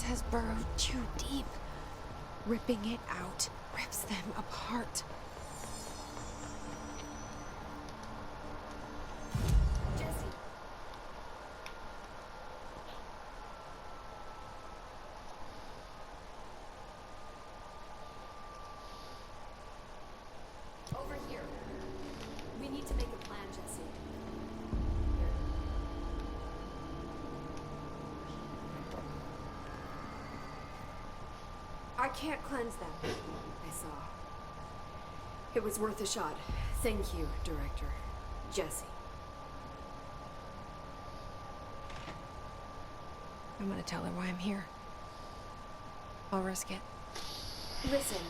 hiss has burrowed too deep. Ripping it out rips them apart. Jesse. Over here. We need to make a plan, Jesse. Here. I can't cleanse them. I saw. It was worth a shot. Thank you, Director. Jesse. I'm gonna tell her why I'm here. I'll risk it. Listen.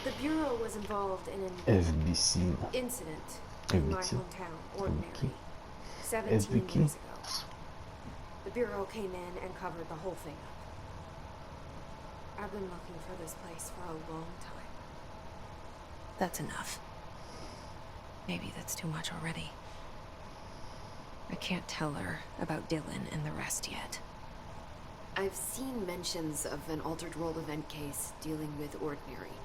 The Bureau was involved in an SBC. incident in my hometown, Ordinary, 17 years ago. The Bureau came in and covered the whole thing up. I've been looking for this place for a long time. That's enough. Maybe that's too much already. I can't tell her about Dylan and the rest yet. I've seen mentions of an altered world event case dealing with Ordinary.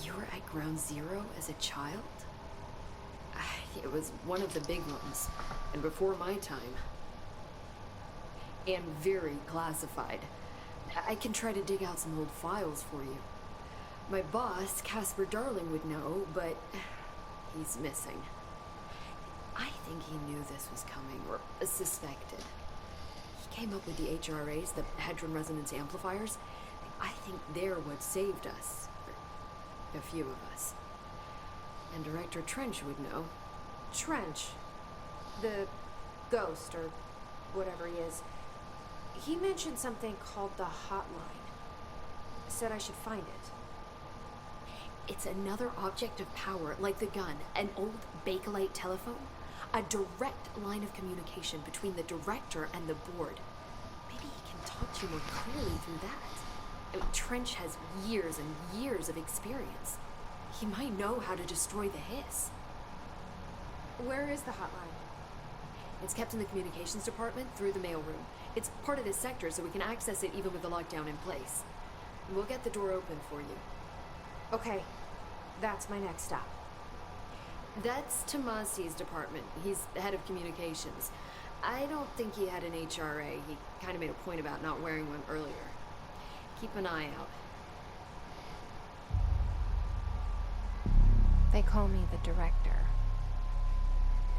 You were at Ground Zero as a child? It was one of the big ones, and before my time. And very classified. I can try to dig out some old files for you. My boss, Casper Darling, would know, but he's missing. I think he knew this was coming, or suspected. He came up with the HRAs, the Hadron Resonance Amplifiers. I think they're what saved us. A few of us. And Director Trench would know. Trench. The ghost, or whatever he is. He mentioned something called the hotline. Said I should find it. It's another object of power, like the gun, an old Bakelite telephone. A direct line of communication between the director and the board. Maybe he can talk to you more clearly through that. I mean, Trench has years and years of experience. He might know how to destroy the hiss. Where is the hotline? It's kept in the communications department through the mailroom. It's part of this sector, so we can access it even with the lockdown in place. We'll get the door open for you. Okay, that's my next stop. That's Tomasi's department. He's the head of communications. I don't think he had an HRA. He kind of made a point about not wearing one earlier. Keep an eye out. They call me the director.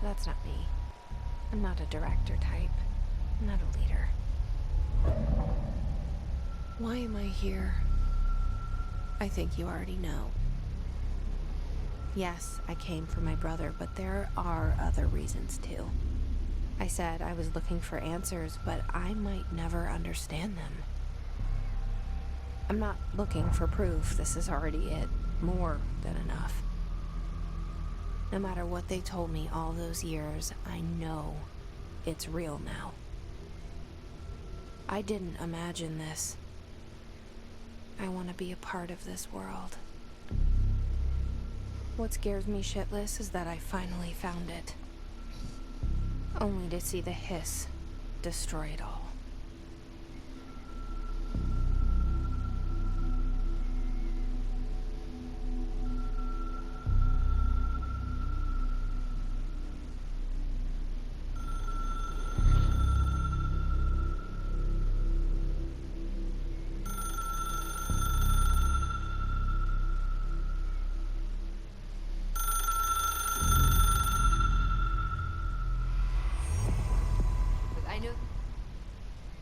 That's not me. I'm not a director type. I'm not a leader. Why am I here? I think you already know. Yes, I came for my brother, but there are other reasons too. I said I was looking for answers, but I might never understand them. I'm not looking for proof. This is already it. More than enough. No matter what they told me all those years, I know it's real now. I didn't imagine this. I want to be a part of this world. What scares me shitless is that I finally found it. Only to see the hiss destroy it all.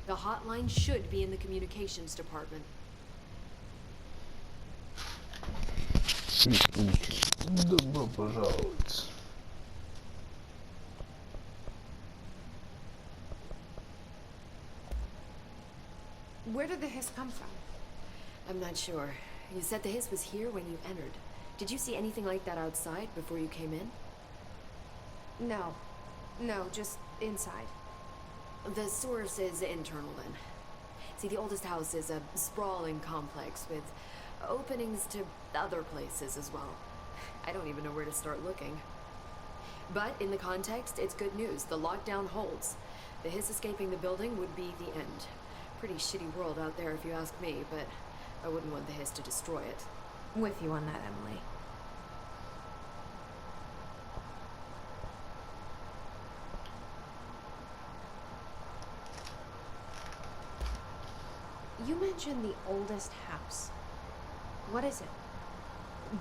The hotline should be in the communications department. Добро пожаловать. Where did the hiss come from? I'm not sure. You said the hiss was here when you entered. Did you see anything like that outside before you came in? No, just inside. The source is internal then. See, the oldest house is a sprawling complex with openings to other places as well. I don't even know where to start looking. But in the context, it's good news. The lockdown holds. The hiss escaping the building would be the end. Pretty shitty world out there if you ask me, but I wouldn't want the Hiss to destroy it. With you on that, Emily. You mentioned the oldest house. What is it?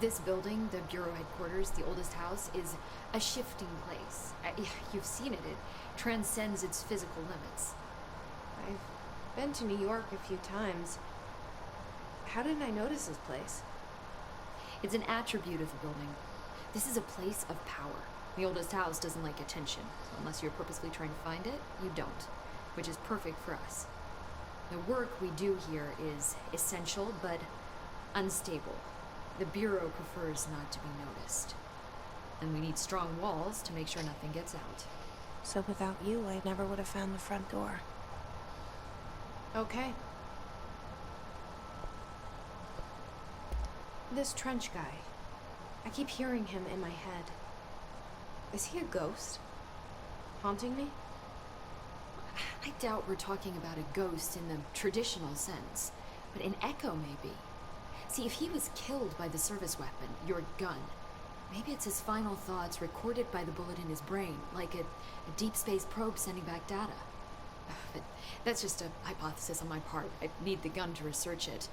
This building, the Bureau headquarters, the oldest house, is a shifting place. You've seen it. It transcends its physical limits. I've been to New York a few times. How didn't I notice this place? It's an attribute of the building. This is a place of power. The oldest house doesn't like attention. Unless you're purposely trying to find it, you don't. Which is perfect for us. The work we do here is essential, but unstable. The Bureau prefers not to be noticed. And we need strong walls to make sure nothing gets out. So without you, I never would have found the front door. Okay. This trench guy. I keep hearing him in my head. Is he a ghost? Haunting me? I doubt we're talking about a ghost in the traditional sense, but an echo maybe. See, if he was killed by the service weapon, your gun, maybe it's his final thoughts recorded by the bullet in his brain, like a deep space probe sending back data. But that's just a hypothesis on my part. I need the gun to research it.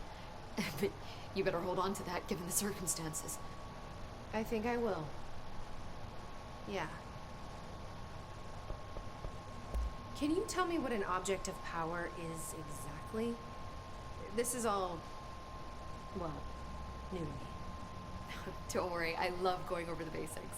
But you better hold on to that given the circumstances. I think I will. Yeah. Can you tell me what an object of power is exactly? This is all, well, new to me. Don't worry, I love going over the basics.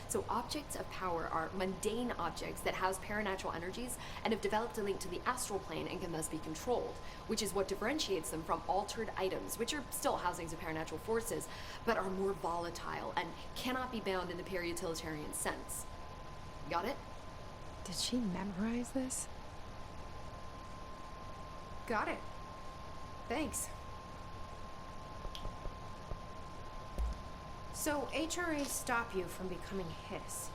So objects of power are mundane objects that house paranatural energies and have developed a link to the astral plane and can thus be controlled, which is what differentiates them from altered items, which are still housings of paranatural forces, but are more volatile and cannot be bound in the peri-utilitarian sense. Got it? Did she memorize this? Got it. Thanks. So HRAs stop you from becoming Hiss?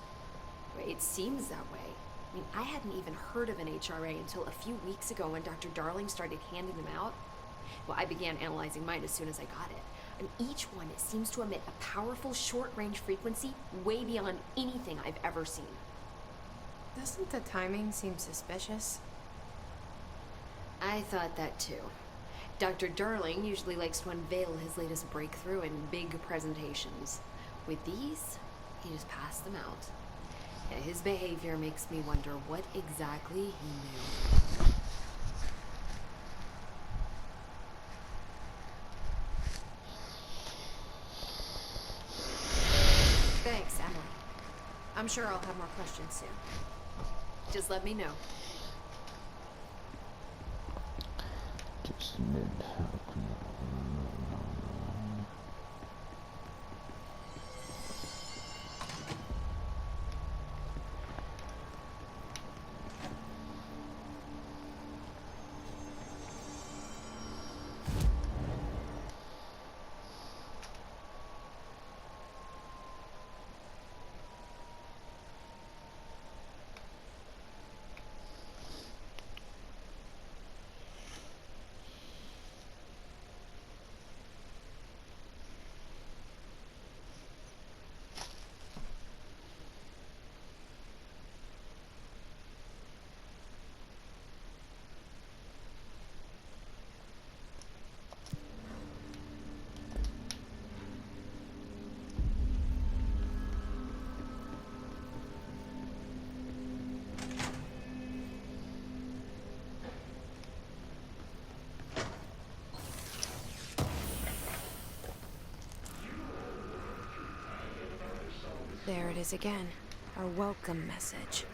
It seems that way. I mean, I hadn't even heard of an HRA until a few weeks ago when Dr. Darling started handing them out. Well, I began analyzing mine as soon as I got it. And each one seems to emit a powerful short-range frequency way beyond anything I've ever seen. Doesn't the timing seem suspicious? I thought that too. Dr. Darling usually likes to unveil his latest breakthrough in big presentations. With these, he just passed them out. Yeah, his behavior makes me wonder what exactly he knew. Thanks, Emily. I'm sure I'll have more questions soon. Just let me know. Just mid. There it is again. Our welcome message.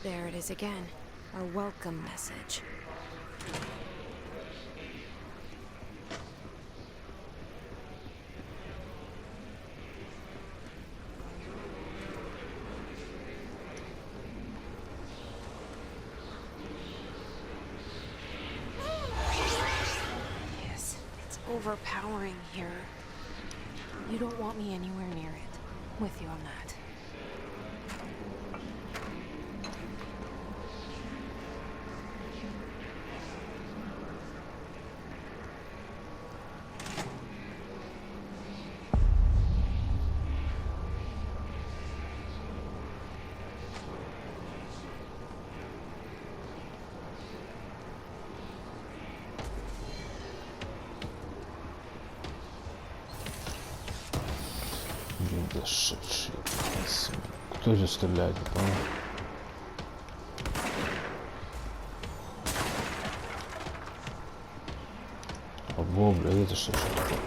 There it is again. Our welcome message. Yes, it's overpowering here. You don't want me anywhere near it. With you on that. Да шедший. Кто же стреляет, я понял? Ого, блядь, это что такое?